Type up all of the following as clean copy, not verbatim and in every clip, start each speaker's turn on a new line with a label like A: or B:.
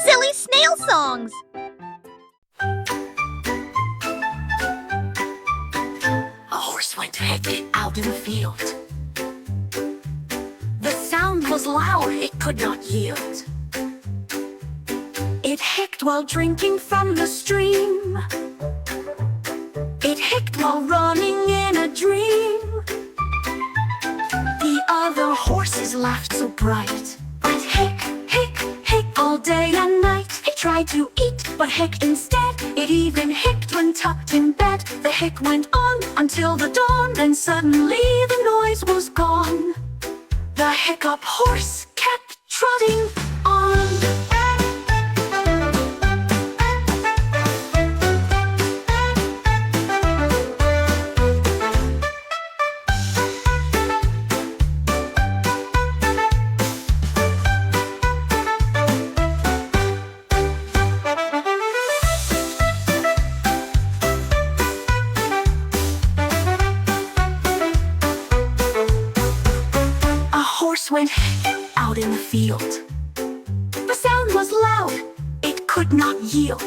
A: Silly snail songs.
B: A horse went hectic out in the field. The sound was loud, it could not yield. It hicked while drinking from the stream. It hicked while running in a dream. The other horses laughed so bright. It hick, hick, hick all day and night. It tried to eat, but hicked instead. It even hicked when tucked in bed. The hick went on until the dawn. Then suddenly the noise was gone. The hiccup horse kept trotting on. Horse went out in the field. The sound was loud, it could not yield.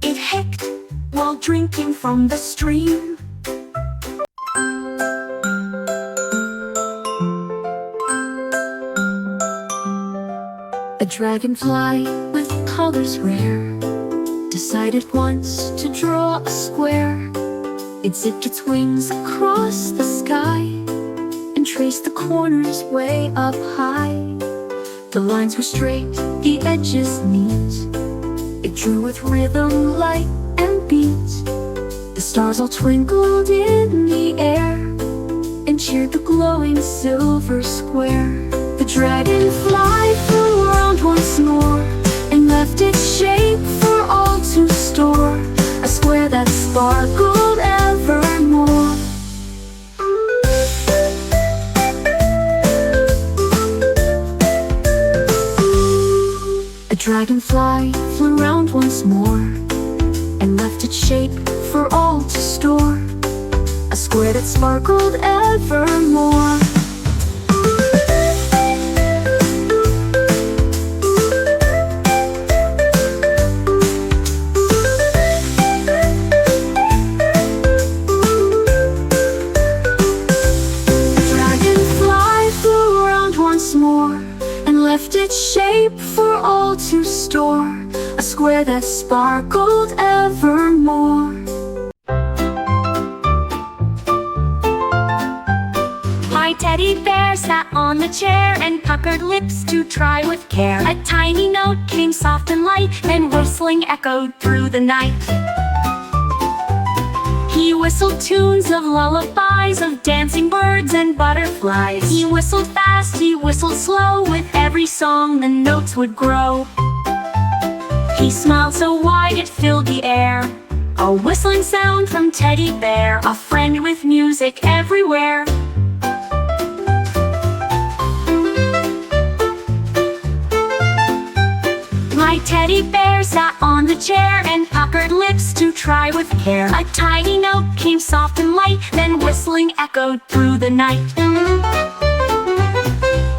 B: It hicked while drinking from the stream. A dragonfly with colors rare decided once to draw a square. It zipped its wings across the sky and traced the corners way up high. The lines were straight, the edges neat. It drew with rhythm, light, and beat. The stars all twinkled in the air and cheered the glowing silver square. The dragonfly flew around once more and left its shape for all to store, a square that sparkled evermore. Dragonfly flew round once more and left its shape for all to store, a square that sparkled evermore. The dragonfly flew around once more and left its shape for all to store, a square that sparkled evermore. My teddy bear sat on the chair and puckered lips to try with care. A tiny note came soft and light, and whistling echoed through the night. He whistled tunes of lullabies, of dancing birds and butterflies. He whistled fast, he whistled slow, with every song the notes would grow. He smiled so wide it filled the air, a whistling sound from Teddy Bear, a friend with music everywhere. My teddy bear sat on the chair and puckered lips to try with care. A tiny note came soft and light, then whistling echoed through the night.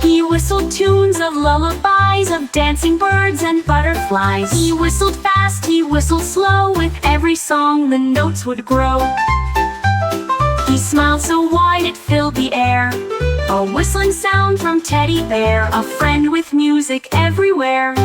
B: He whistled tunes of lullabies, of dancing birds and butterflies. He whistled fast, he whistled slow, with every song the notes would grow. He smiled so wide it filled the air, a whistling sound from Teddy Bear, a friend with music everywhere.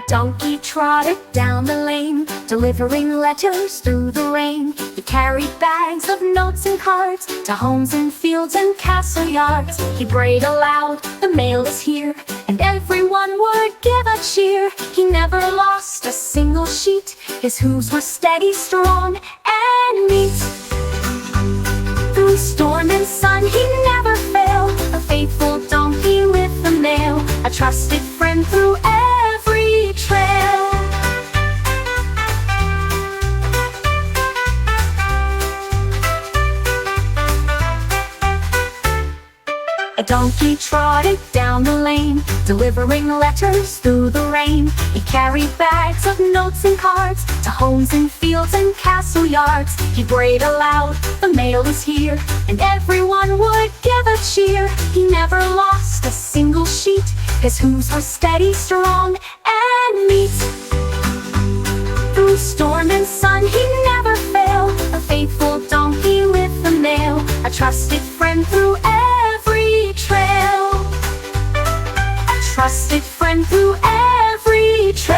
B: Donkey trotted down the lane, delivering letters through the rain. He carried bags of notes and cards to homes and fields and castle yards. He brayed aloud, the mail is here, and everyone would give a cheer. He never lost a single sheet, his hooves were steady, strong, and neat. Through storm and sun he never failed, a faithful donkey with the mail, a trusted friend through every trail. A donkey trotted down the lane, delivering letters through the rain. He carried bags of notes and cards to homes and fields and castle yards. He brayed aloud, the mail is here, and everyone would give a cheer. He never lost a single sheet, his hooves were steady, strong, and neat. Through storm and sun he never failed, a faithful donkey with the mail, a trusted friend through every trail. A trusted friend through every trail.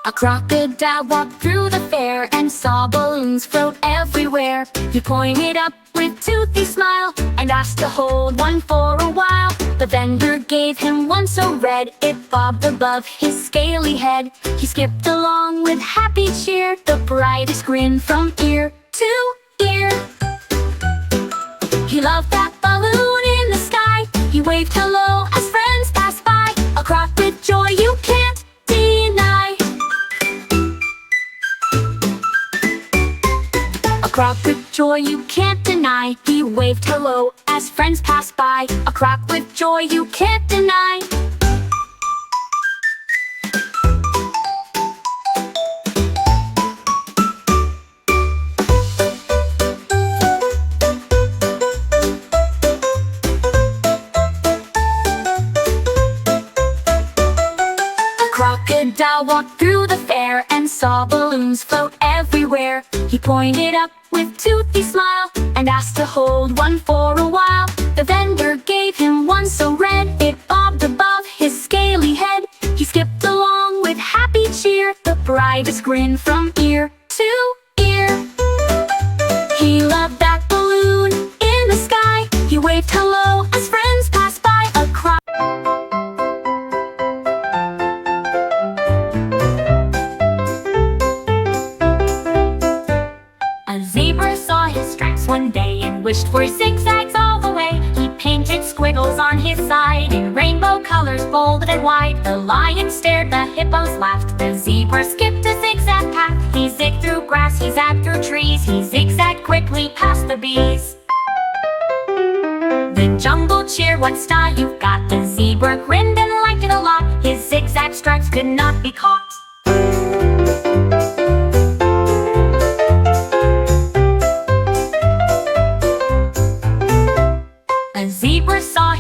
B: A crocodile walked through the fair and saw balloons float everywhere. He pointed up with toothy smile and asked to hold one for a while. The vendor gave him one so red it bobbed above his scaly head. He skipped along with happy cheer, the brightest grin from ear to ear. He loved that balloon in the sky. He waved hello as friends passed by, a crock with joy you can't deny. A crock with joy you can't deny. He waved hello as friends passed by, a crock with joy you can't deny. Crocodile walked through the fair and saw balloons float everywhere. He pointed up with toothy smile and asked to hold one for a while. The vendor gave him one so red it bobbed above his scaly head. He skipped along with happy cheer, the brightest grin from ear to ear. He loved that balloon in the sky. He waved hello as friends passed by, a crock. One day and wished for zigzags all the way. He painted squiggles on his side in rainbow colors, bold and wide. The lion stared, the hippos laughed, the zebra skipped a zigzag path. He zigged through grass, he zagged through trees, he zigzagged quickly past the bees. The jungle cheered, what style you've got. The zebra grinned and liked it a lot. His zigzag stripes could not be caught.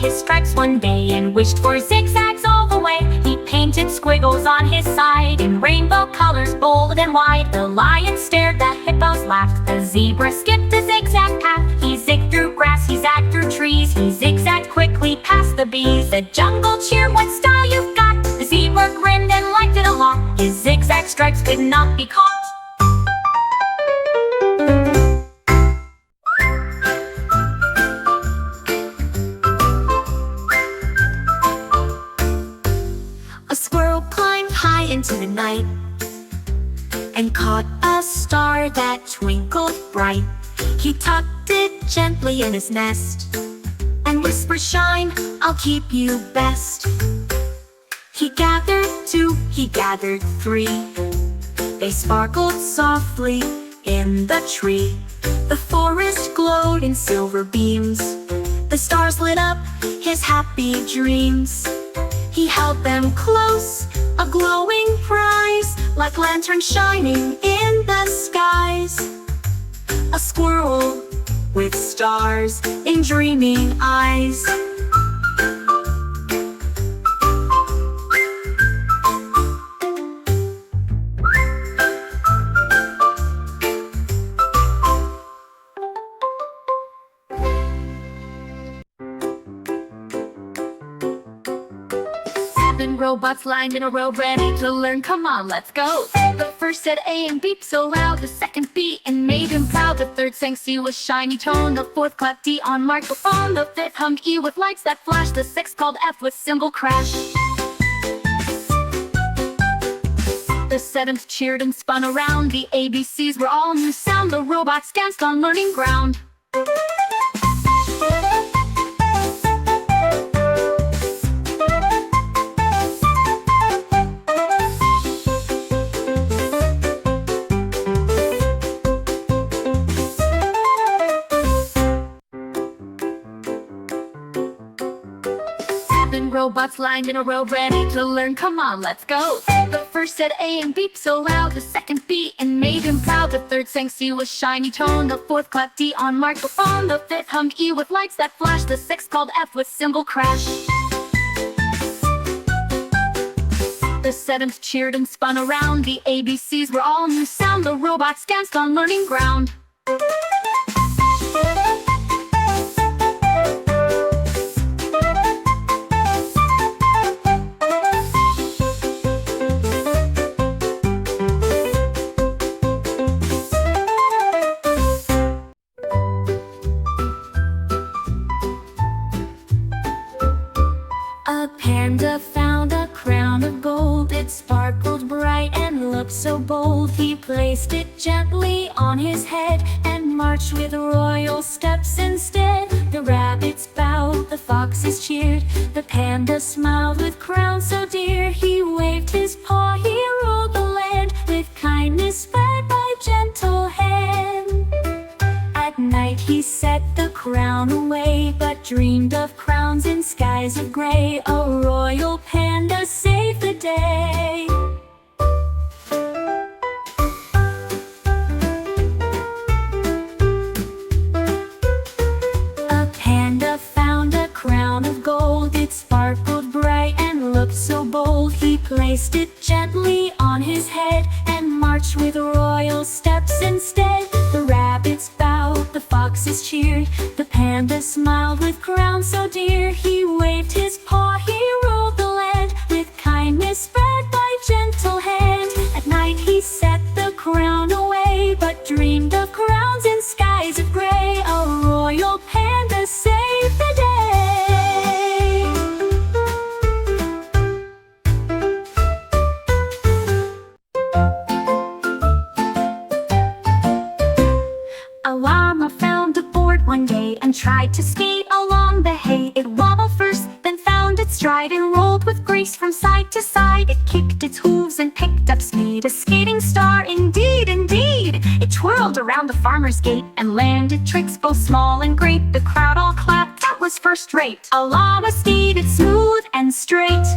B: His stripes one day and wished for zigzags all the way. He painted squiggles on his side in rainbow colors, bold and wide. The lion stared, the hippos laughed, the zebra skipped a zigzag path. He zigged through grass, he zagged through trees, he zigzagged quickly past the bees. The jungle cheered, what style you've got. The zebra grinned and liked it a lot. His zigzag stripes could not be caught. Into the night and caught a star that twinkled bright. He tucked it gently in his nest and whispered, "Shine, I'll keep you best." He gathered two, he gathered three. They sparkled softly in the tree. The forest glowed in silver beams. The stars lit up his happy dreams. He held them close, a glowing prize, like lanterns shining in the skies. A squirrel with stars in dreaming eyes. Robots lined in a row, ready to learn. Come on, let's go. The first said A and beeped so loud. The second B and made him proud. The third sang C with shiny tone. The fourth clapped D on microphone. The fifth hummed E with lights that flash. The sixth called F with cymbal crash. The seventh cheered and spun around. The ABCs were all new sound. The robots danced on learning ground. robots lined in a row, ready to learn. Come on, let's go. The first said A and beeped so loud. The second B and made him proud. The third sang C with shiny tone. The fourth clapped D on microphone. The fifth hummed E with lights that flash. The sixth called F with cymbal crash. The seventh cheered and spun around. The ABCs were all new sound. The robots danced on learning ground. A panda found a crown of gold. It sparkled bright and looked so bold. He placed it gently on his head and marched with royal steps instead. The rabbits bowed, the foxes cheered. The panda smiled with crown so dear. He waved his paw, he ruled the land with kindness spread by gentle hand. At night he set the crown away, but dreamed of crowns in skies of gray. A royal panda saved the day. A panda found a crown of gold. It sparkled bright and looked so bold. He placed it gently on his head and marched with royal steps instead. The rabbits bowed, the foxes cheered. The panda smiled with crown so dear. He waved his paw, he ruled the land with kindness spread by gentle hand. At night he set the crown away, but dreamed of crowns in skies of gray. A royal panda saved the day. A llama found a board one day and tried to skate along the hay. It wobbled first, then found its stride and rolled with grace from side to side. It kicked its hooves and picked up speed, a skating star indeed, indeed. It twirled around the farmer's gate and landed tricks both small and great. The crowd all clapped, that was first rate. A llama skated smooth and straight.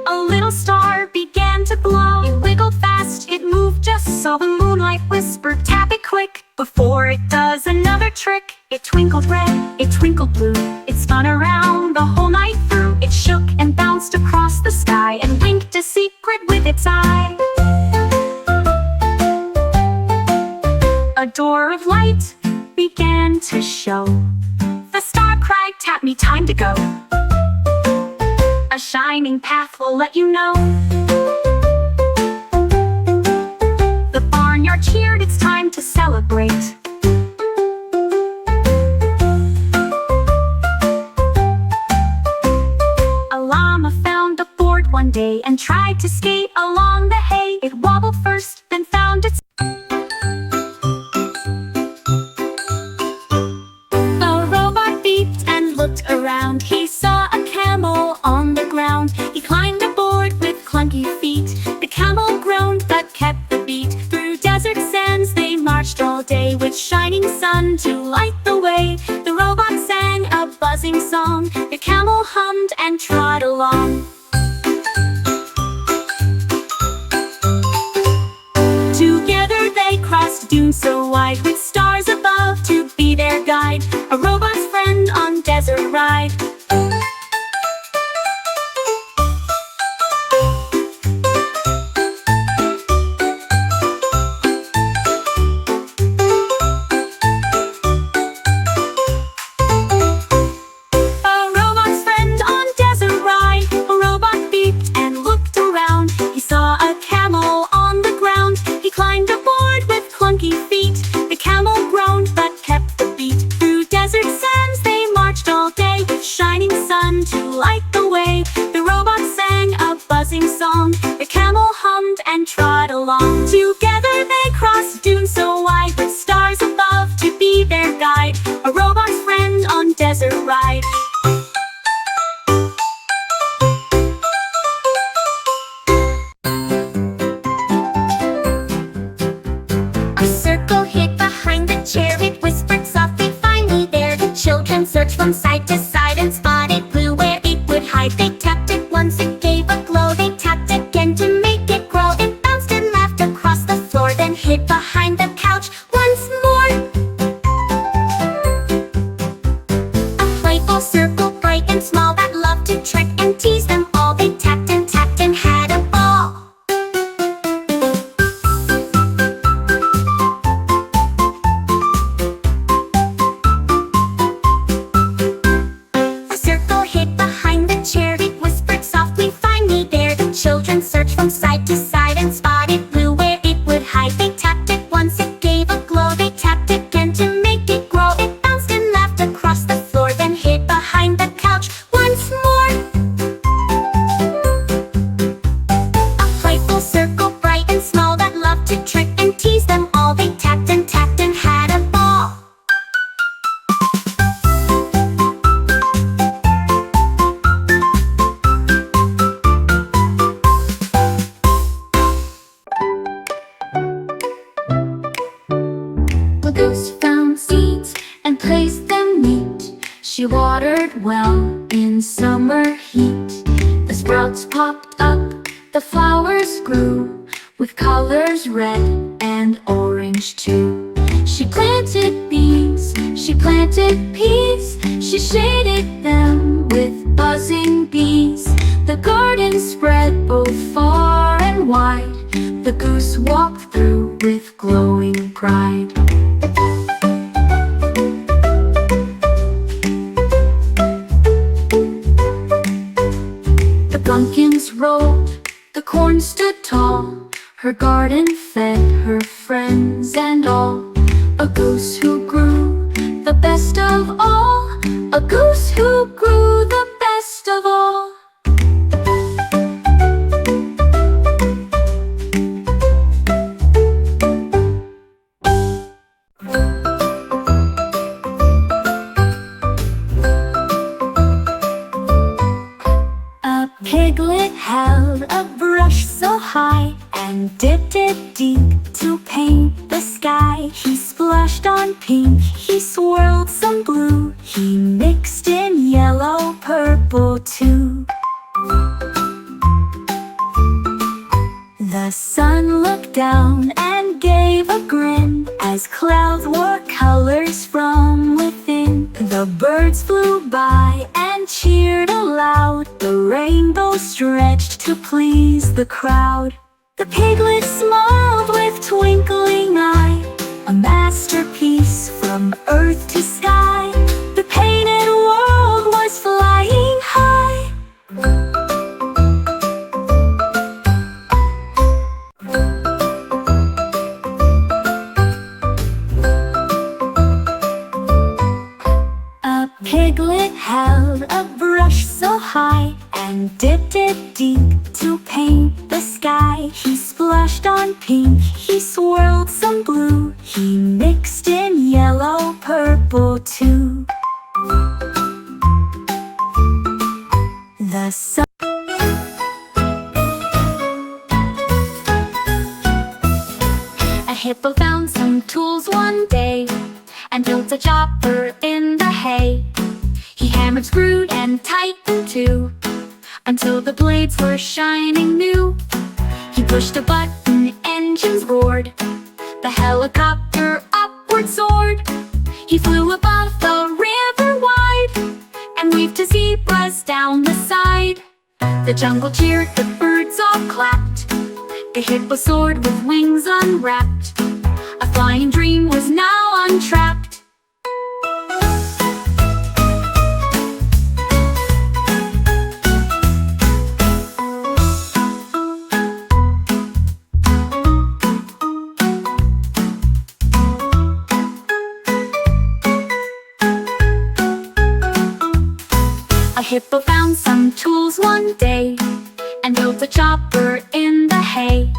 B: A little star began to glow. It wiggled fast, it moved just so. The moonlight whispered, tap it quick before it does another trick. It twinkled red, it twinkled blue. It spun around the whole night through. It shook and bounced across the sky and winked a secret with its eye. A door of light began to show. The star cried, tap me, time to go. A shining path will let you know. The barnyard cheered, it's time to celebrate. A llama found a board one day and tried to skate along the hay. It wobbled first, then found its... The robot beeped and looked around. He saw a camel on the ground. He climbed aboard with clunky feet. The camel groaned but kept the beat. Through desert sands they marched all day, with shining sun to light the way. The robot sang a buzzing song. The camel hummed and trod along. Together they crossed dunes so wide, with stars above to be their guide. A robot's friend on desert ride. The camel well in summer heat. The sprouts popped up, the flowers grew, with colors red and orange too. She planted beans, she planted peas, she shaded them with buzzing bees. The garden spread both far and wide, the goose walked through with glowing pride. The pumpkins rolled, the corn stood tall, her garden fed her friends and all. A goose who grew the best of all, a goose who grew the best of all. A piglet held a brush so high and dipped it deep to paint the sky. He splashed on pink, he swirled some blue, he mixed in yellow, purple too. The sun looked down and gave a grin as clouds wore colors from within. The birds flew by and cheered aloud, the rainbow stretched to please the crowd. The piglet smiled with twinkling eye, a masterpiece from earth to sky. The painted world was flying high. A piglet held a brush so high and dipped it deep to paint the sky. He splashed on pink, he swirled some blue, he mixed in yellow, purple too. The sun. A hippo found some tools one day and built a chopper in the hay. He hammered, screwed, and tightened too, until the blades were shining new. He pushed a button, engines roared, the helicopter upward soared. He flew above the river wide and waved to zebras down the side. The jungle cheered, the birds all clapped, the hippo soared with wings unwrapped. A flying dream was now untrapped. A hippo found some tools one day and built a chopper in the hay.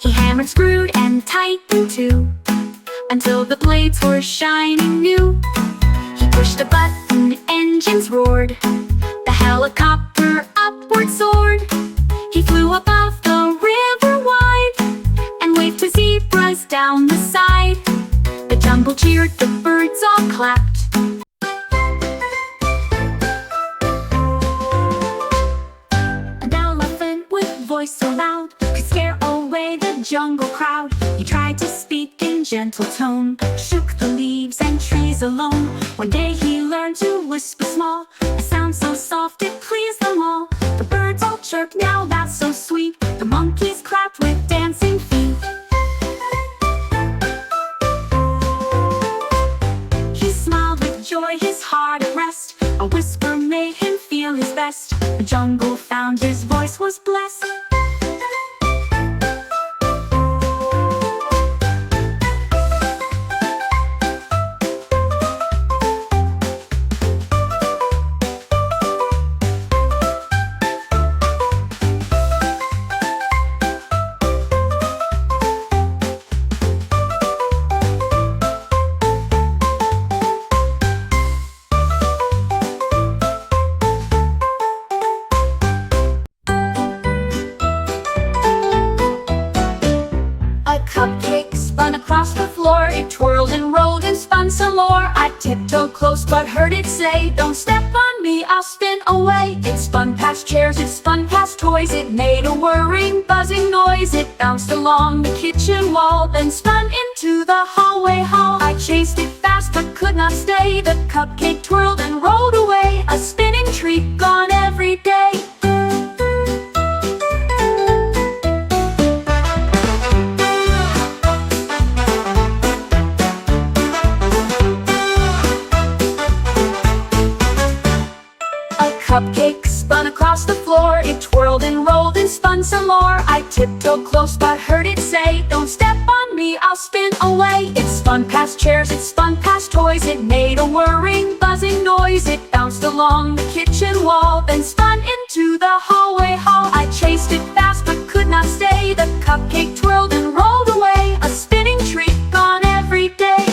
B: He hammered, screwed, and tightened too, until the blades were shining new. He pushed a button, engines roared, the helicopter upward soared. He flew above the river wide and waved to zebras down the side. The jungle cheered, the birds all clapped. Voice so loud could scare away the jungle crowd. He tried to speak in gentle tone, shook the leaves and trees alone. One day he learned to whisper small, a sound so soft it pleased them all. The birds all chirped, now that's so sweet. The monkeys clapped with dancing feet. He smiled with joy, his heart at rest. A whisper made him feel his best. The jungle found his voice was blessed. Across the floor, it twirled and rolled and spun some more. I tiptoed close but heard it say, "Don't step on me." me, I'll spin away. It spun past chairs, it spun past toys. It made a whirring, buzzing noise. It bounced along the kitchen wall, then spun into the hallway hall. I chased it fast but could not stay. The cupcake twirled and rolled away, a spinning treat gone every day. Cupcake spun across the floor. It twirled and rolled and spun some more. I tiptoed close but heard it say, "Don't step on me, I'll spin away." It spun past chairs, it spun past toys. It made a whirring, buzzing noise. It bounced along the kitchen wall, then spun into the hallway hall. I chased it fast but could not stay. The cupcake twirled and rolled away, a spinning treat gone every day.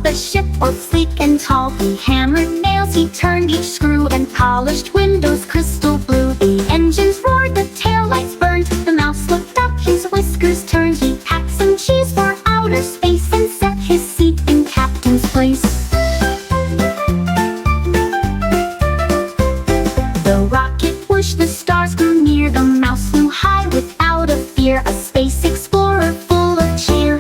A: A ship or sleek and tall. He hammered nails, he turned each screw, and polished windows crystal blue. The engines roared, the taillights burned. The mouse looked up, his whiskers turned. He packed some cheese for outer space and set his seat in captain's place. The rocket whooshed, the stars grew near. The mouse flew high without a fear, a space explorer full of cheer.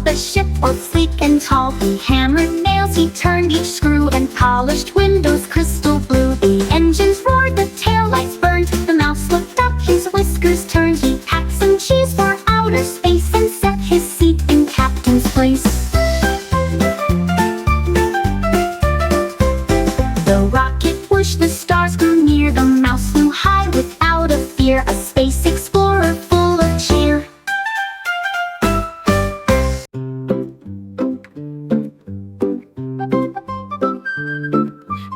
A: A ship or sleek and tall. He hammered nails, he turned each screw, and polished windows crystal blue. The engines roared, the taillights burned. The mouse looked up, his whiskers turned. He packed some cheese for outer space and set his seat in captain's place. The rocket whooshed, the stars grew near. The mouse flew high without a fear, a space explorer full of cheer.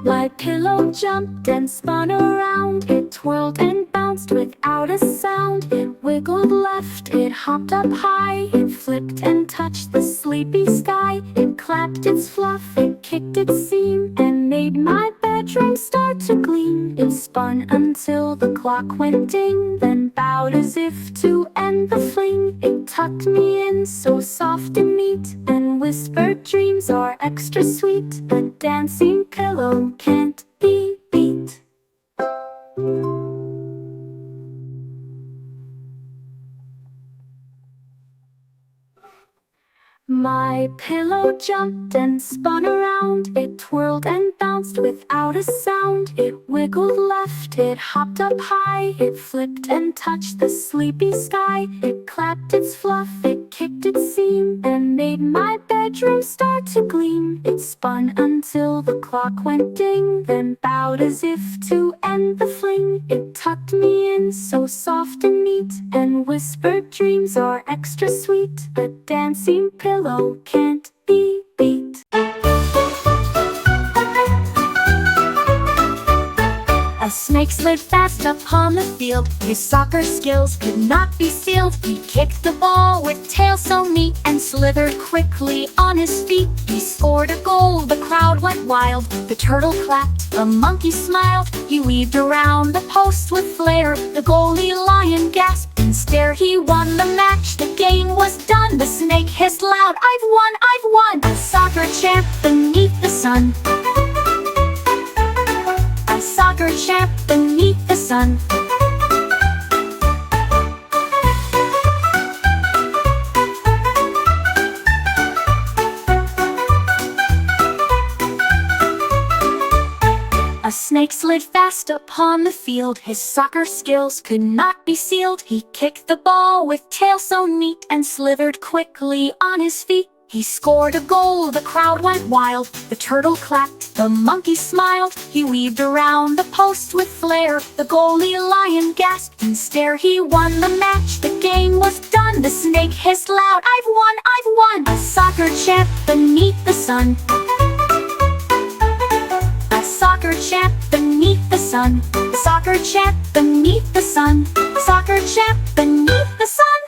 B: My pillow jumped and spun around. It twirled and bounced without a sound. It wiggled left, it hopped up high. It flipped and touched the sleepy sky. It clapped its fluff, it kicked its seam, and made my bedroom start to gleam. It spun until the clock went ding, then bowed as if to end the fling. It tucked me in so soft and neat, and whispered dreams are extra sweet. A dancing pillow can't be beat. My pillow jumped and spun around. It twirled and bounced without a sound. It wiggled left, it hopped up high. It flipped and touched the sleepy sky. It clapped its fluff, it kicked its seam, and made my bedroom start to gleam. It spun until the clock went ding, then bowed as if to end the fling. It tucked me in so soft and neat, and whispered dreams are extra sweet. A dancing pillow can't be beat. A snake slid fast upon the field. His soccer skills could not be sealed. He kicked the ball with tail so neat, and slithered quickly on his feet. He scored a goal, the crowd went wild. The turtle clapped, the monkey smiled. He weaved around the post with flair. The goalie lion gasped and stared. He won the match, the game was done. The snake hissed loud, "I've won, I've won!" A soccer champ beneath the sun. A soccer champ beneath the sun. A snake slid fast upon the field. His soccer skills could not be sealed. He kicked the ball with tail so neat, and slithered quickly on his feet. He scored a goal, the crowd went wild. The turtle clapped, the monkey smiled. He weaved around the post with flair. The goalie lion gasped and stared. He won the match, the game was done. The snake hissed loud, "I've won, I've won!" A soccer champ beneath the sun. A soccer champ beneath the sun. A soccer champ beneath the sun. A soccer champ beneath the sun.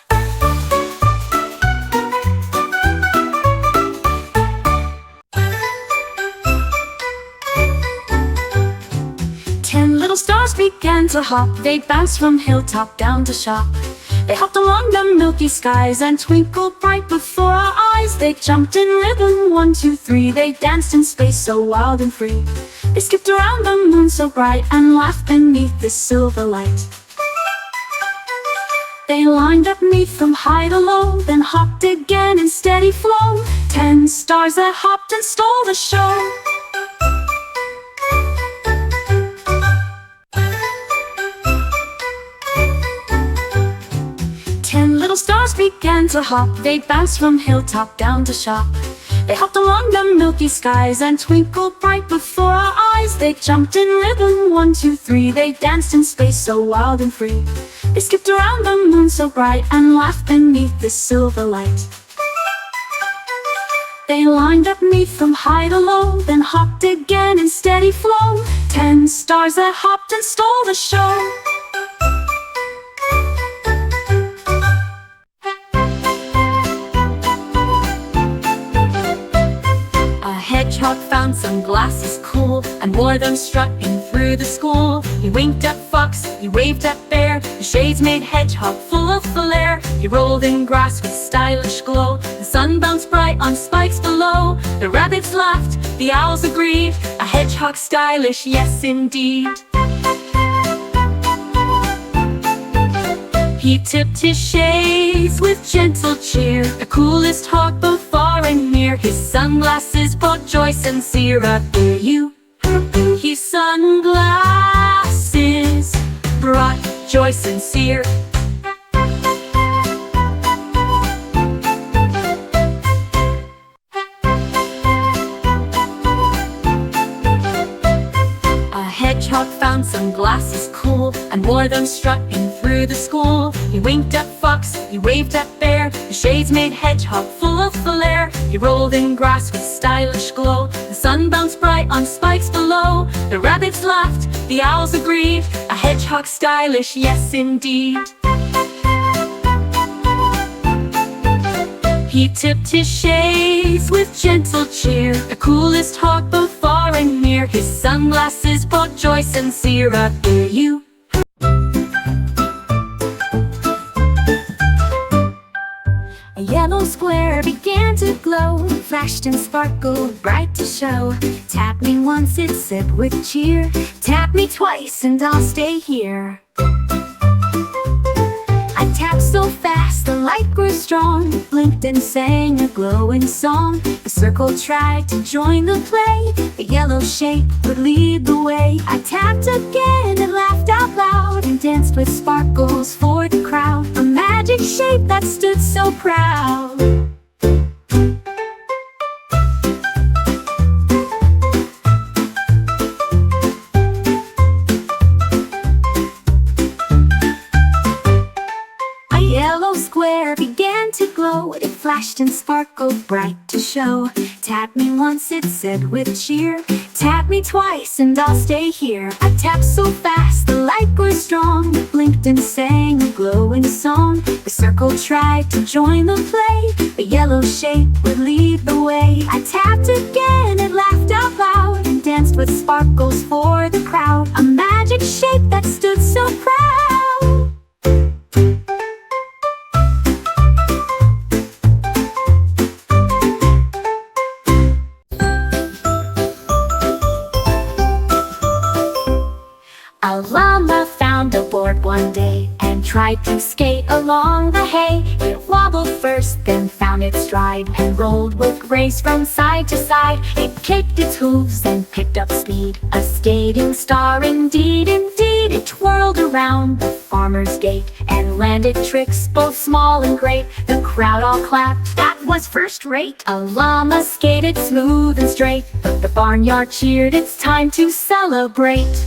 B: to hop. They bounced from hilltop down to shop. They hopped along the milky skies and twinkled bright before our eyes. They jumped in rhythm, 1, 2, 3. They danced in space so wild and free. They skipped around the moon so bright and laughed beneath the silver light. They lined up neath from high to low, then hopped again in steady flow. 10 stars that hopped and stole the show. Little stars began to hop. They bounced from hilltop down to shop. They hopped along the milky skies and twinkled bright before our eyes. They jumped in rhythm, 1, 2, 3. They danced in space so wild and free. They skipped around the moon so bright and laughed beneath the silver light. They lined up neath from high to low, then hopped again in steady flow. 10 stars that hopped and stole the show. Hedgehog found some glasses cool and wore them strutting through the school. He winked at Fox, he waved at Bear. The shades made Hedgehog full of flair. He rolled in grass with stylish glow. The sun bounced bright on spikes below. The rabbits laughed, the owls agreed. A hedgehog stylish, yes indeed. He tipped his shades with gentle cheer. The coolest hawk both far and near. His sunglasses brought joy sincere. I hear you. His sunglasses brought joy sincere. Hedgehog found some glasses cool and wore them strutting through the school. He winked at Fox, he waved at Bear. The shades made Hedgehog full of flair. He rolled in grass with stylish glow. The sun bounced bright on spikes below. The rabbits laughed, the owls agreed. A hedgehog stylish, yes indeed. He tipped his shades with gentle cheer. The coolest hawk both far and near. His sunglasses brought joy sincere. I hear you. A yellow square began to glow, flashed and sparkled bright to show. Tap me once, it said with cheer. Tap me twice and I'll stay here. I tapped so fast the light grew strong, blinked and sang a glowing song. The circle tried to join the play, the yellow shape would lead the way. I tapped again and laughed out loud, and danced with sparkles for the crowd. A magic shape that stood so proud. Yellow square began to glow. It flashed and sparkled bright to show. Tap me once, it said with cheer. Tap me twice and I'll stay here. I tapped so fast the light grew strong, it blinked and sang a glowing song. The circle tried to join the play, the yellow shape would lead the way. I tapped again and laughed out loud, and danced with sparkles for the crowd. A magic shape that stood so proud. A llama found a board one day and tried to skate along the hay. It wobbled first, then found its stride, and rolled with grace from side to side. It kicked its hooves and picked up speed, a skating star indeed, indeed. It twirled around the farmer's gate and landed tricks both small and great. The crowd all clapped, that was first rate. A llama skated smooth and straight, but the barnyard cheered, it's time to celebrate.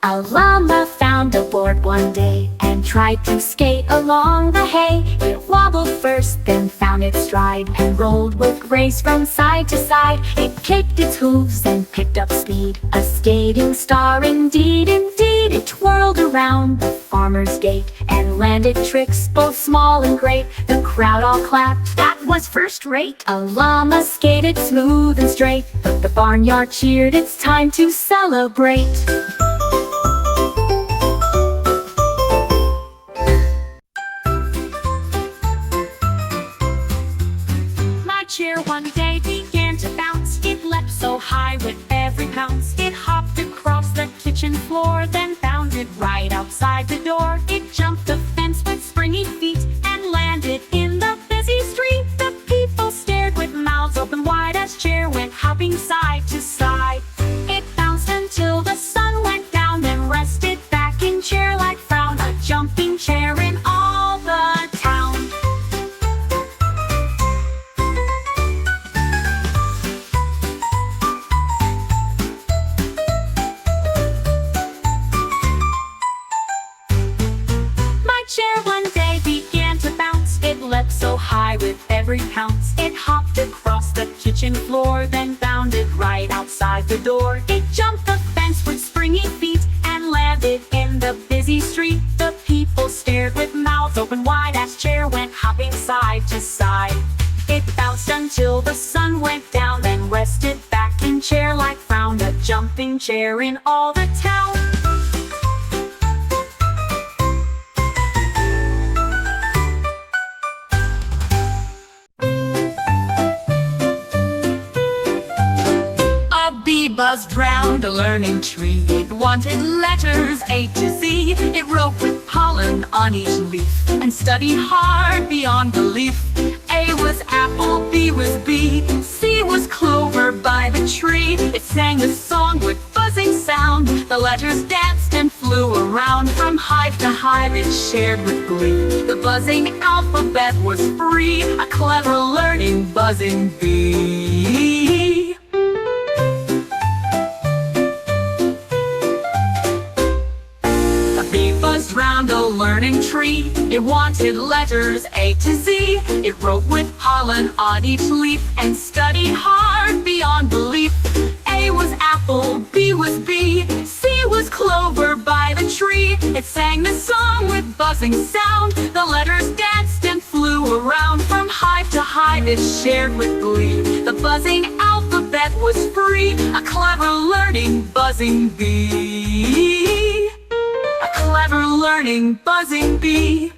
B: A llama found a board one day and tried to skate along the hay. It wobbled first, then found its stride, and rolled with grace from side to side. It kicked its hooves and picked up speed, a skating star indeed, indeed. It twirled around the farmer's gate and landed tricks both small and great. The crowd all clapped, that was first rate. A llama skated smooth and straight, but the barnyard cheered, it's time to celebrate. My chair one day began to bounce. It leapt so high with every pounce. It hopped across the kitchen floor, then bounded right outside the door. It jumped the fence with springy feet and landed in the busy street. The people stared with mouths open wide as chair went hopping side to side. It bounced until the sun went down, then rested back in chair like frown. A jumping chair in all the town. Chair one day began to bounce. It leapt so high with every pounce. It hopped across the kitchen floor, then bounded right outside the door. It jumped the fence with springy feet and landed in the busy street. The people stared with mouths open wide as chair went hopping side to side. It bounced until the sun went down, then rested back in chair like frown. A jumping chair in all the town. Buzzed round a learning tree. It wanted letters A to Z. It wrote with pollen on each leaf and studied hard beyond belief. A was apple, B was bee, C was clover by the tree. It sang a song with buzzing sound. The letters danced and flew around. From hive to hive it shared with glee. The buzzing alphabet was free. A clever learning buzzing bee. Buzzed round a learning tree. It wanted letters A to Z. It wrote with pollen on each leaf and studied hard beyond belief. A was apple, B was bee, C was clover by the tree. It sang the song with buzzing sound. The letters danced and flew around. From hive to hive it shared with glee. The buzzing alphabet was free. A clever learning buzzing bee. A clever learning buzzing bee.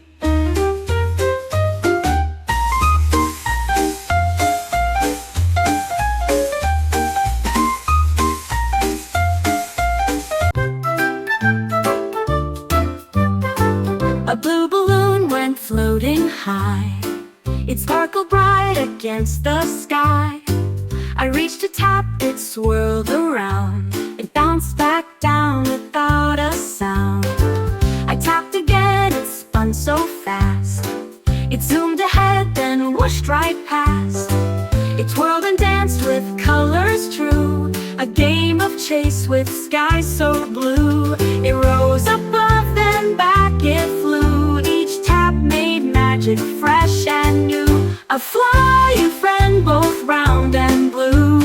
B: A blue balloon went floating high. It sparkled bright against the sky. I reached to tap, it swirled around. It bounced back down without a sound. I tapped again, it spun so fast. It zoomed ahead, then whooshed right past. It twirled and danced with colors true. A game of chase with skies so blue. It rose above, then back it flew. Each tap made magic fresh and new. A flying friend both round and blue.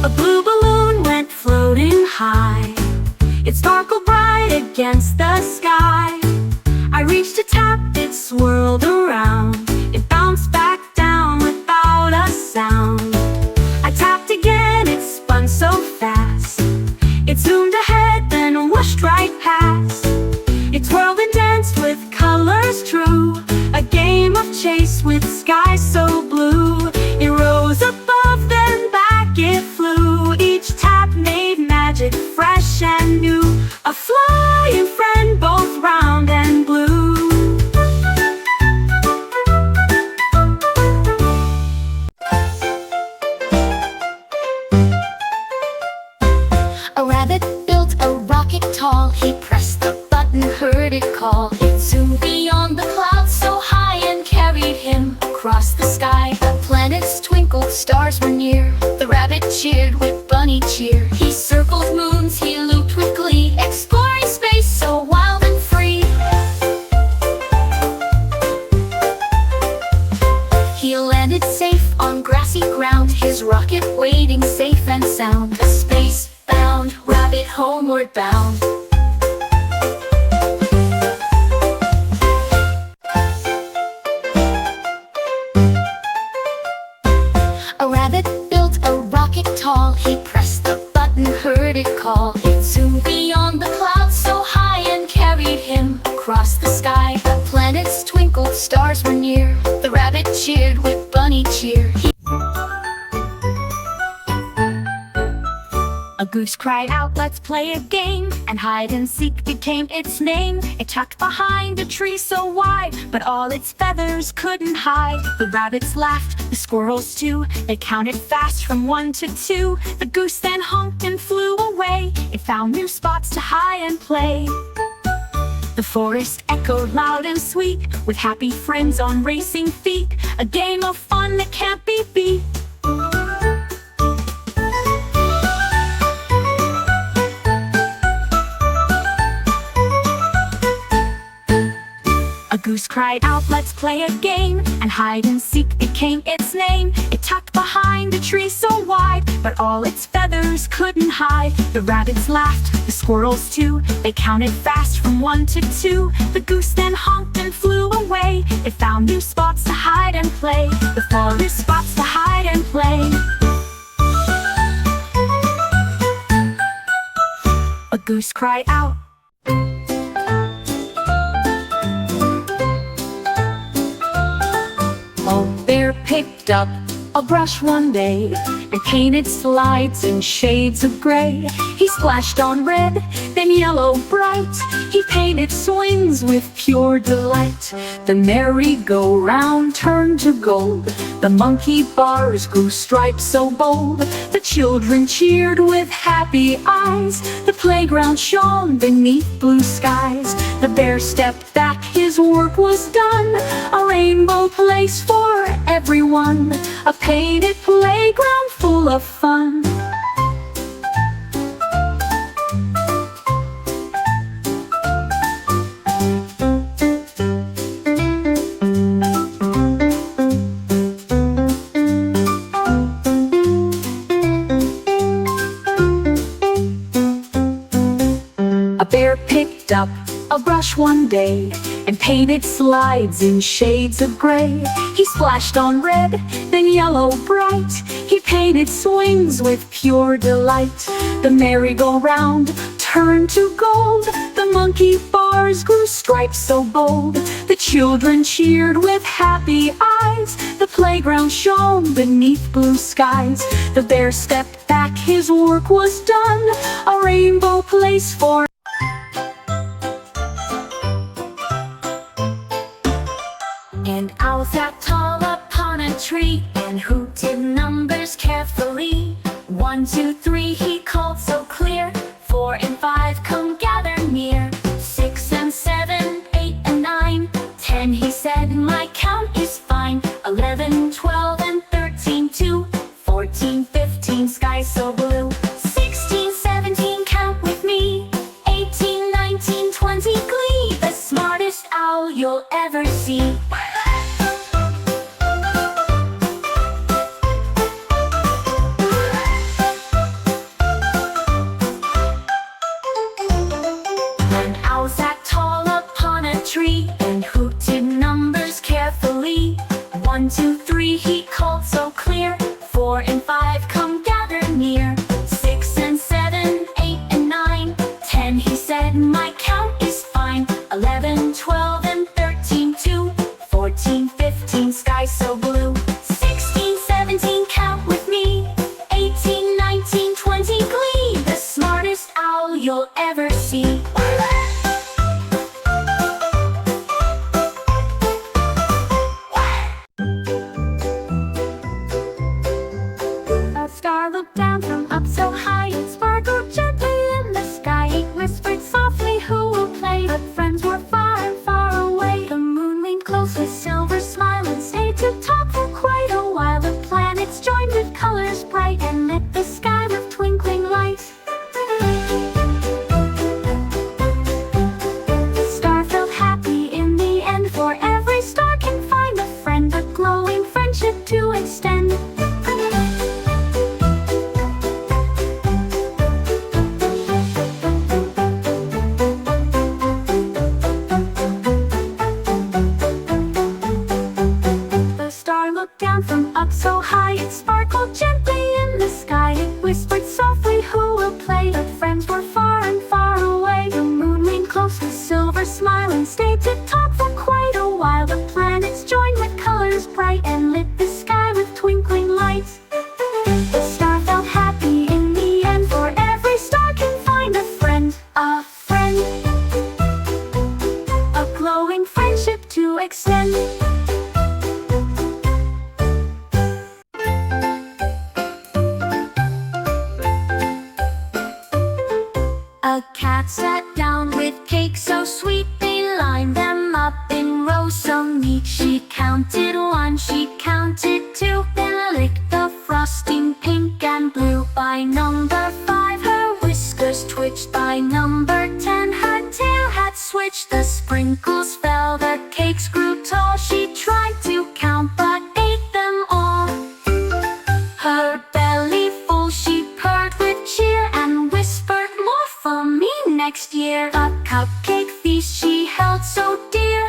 B: A blue balloon went floating high. It sparkled bright against the sky. I reached to tap, it swirled around. It bounced back down without a sound. I tapped again, it spun so fast. It zoomed ahead, then whooshed right past. It twirled and danced with colors true. A game of chase with skies so blue. It rose above, then back it flew. Each tap made magic fresh and new. A flying friend both round and blue. A rabbit built a rocket tall. He pressed the button, heard it call. It zoomed beyond the clouds so high and carried him across the sky. The planets twinkled, stars were near. The rabbit cheered with bunny cheer. He circled moons, he looped with glee, exploring space so wild and free. He landed safe on grassy ground. his rocket waiting safe and sound. A space-bound rabbit homeward bound. A rabbit built a rocket tall. He pressed the button, heard it call. It zoomed beyond the clouds so high and carried him across the sky. The planets twinkled, stars were near. The rabbit cheered with bunny cheer. A goose cried out, "Let's play a game," and hide and seek became its name. It tucked behind a tree so wide, but all its feathers couldn't hide. The rabbits laughed, the squirrels too. They counted fast from 1 to 2. The goose then honked and flew away. It found new spots to hide and play. The forest echoed loud and sweet, with happy friends on racing feet. A game of fun that can't be beat. A goose cried out, "Let's play a game," and hide and seek became its name. It tucked behind a tree so wide, but all its feathers couldn't hide. The rabbits laughed, the squirrels too. They counted fast from 1 to 2. The goose then honked and flew away. It found new spots to hide and play. It found new spots to hide and play. A goose cried out. A bear picked up a brush one day and painted slides in shades of gray. He splashed on red, then yellow bright. He painted swings with pure delight. The merry-go-round turned to gold. The monkey bars grew stripes so bold. The children cheered with happy eyes. The playground shone beneath blue skies. The bear stepped back, his work was done. A rainbow place for everyone. A painted playground full of fun. A bear picked up a brush one day and painted slides in shades of gray. He splashed on red, then yellow bright. He painted swings with pure delight. The merry-go-round turned to gold. The monkey bars grew stripes so bold. The children cheered with happy eyes. The playground shone beneath blue skies. The bear stepped back, his work was done. A rainbow place for An owl sat tall upon a tree and hooted numbers carefully. 1, 2, 3, he called so clear. 4 and 5, come gather near. 6 and 7, 8 and 9, 10, he said, my count is fine. 11, 12 and 13 too. 14, 15, sky so blue. 16, 17, count with me. 18, 19, 20, glee. The smartest owl you'll ever see. An owl sat tall upon a tree and hooted numbers carefully. 1, 2, 3, he called so clear. 4 and 5, come gather near. 6 and 7, 8 and 9, 10, he said, my count is fine. 11, 12 and 13 too. 14, 15, sky so blue. 16, 17, count with me. 18, 19, 20, glee. The smartest owl you'll ever see. A star looked down from up so high, it sparkled gently in the sky. It whispered softly, who will play? But friends were far and far away. The moon leaned close with silver smile and stayed to talk for quite a while. The planets joined with colors bright and lit the sky with twinkling lights. The star felt happy in the end, for every star can find a friend, a glowing friendship to extend. A cat sat down with cake so sweet, they lined them up in rows so neat. She counted one, she counted two, then licked the frosting pink and blue. By number 5 her whiskers twitched, by number 10 her tail had switched. The sprinkles fell, the cakes grew tall. She tried to count but ate them all. Her belly full she purred with cheer and whispered, "More for me next year." A cupcake feast she held so dear.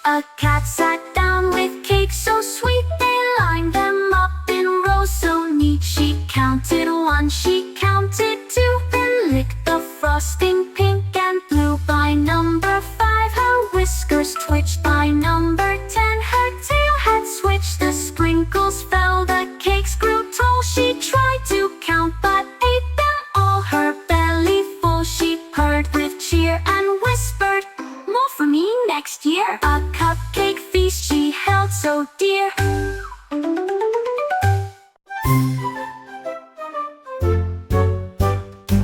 B: A cat sat down with cake so sweet, they lined them up in rows so neat. She counted one, she counted two, then licked the frosting pink and blue. By number 5 her whiskers twitched, by number 10 her tail had switched. The sprinkles fell, the cakes grew tall. She tried to count but ate them all. Her belly full she purred with cheer and whispered, "More for me next year." A cupcake feast she held so dear.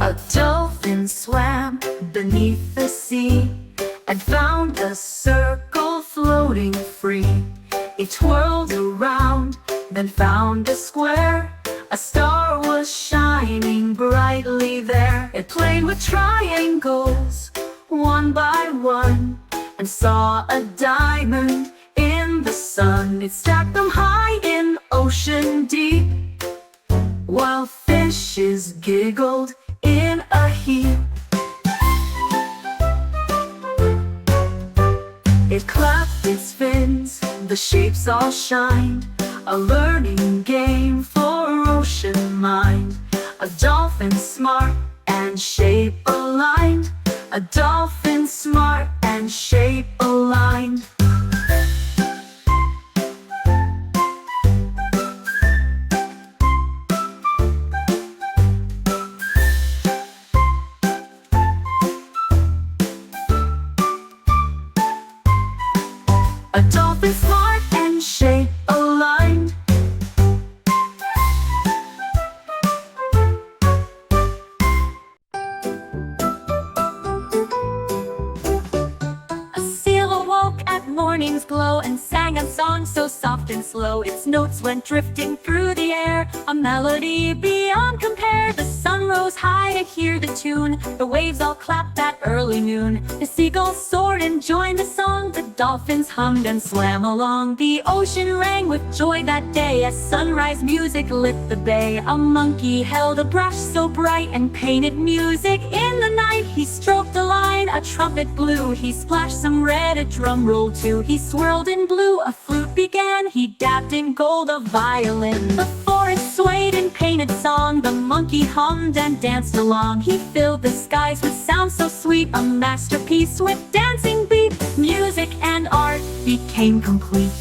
B: A dolphin swam beneath the sea and found a circle floating free. It twirled around, then found a square. A star was shining brightly there. It played with triangles, one by one, and saw a diamond in the sun. It stacked them high in ocean deep, while fishes giggled in a heap. It clapped its fins, the shapes all shined, a learning game for ocean mind. A dolphin smart and shape aligned, a dolphin smart and shape aligned. A dolphin smart and shape aligned. A seal awoke at morning's glow and sang a song so soft and slow. Its notes went drifting through the air, a melody beyond compare. The sun rose high to hear the tune, the waves all clapped at early noon. The seagulls soared and joined the song, the dolphins hummed and swam along. The ocean rang with joy that day as sunrise music lit the bay. A monkey held a brush so bright and painted music in the night. He stroked a line, a trumpet blew, he splashed some red, a drum roll too. He swirled in blue, a flute began, he dapped in gold a violin. The forest swayed in painted song, the monkey hummed and danced along. He filled the skies with sounds so sweet, a masterpiece with dancing beat. Music and art became complete.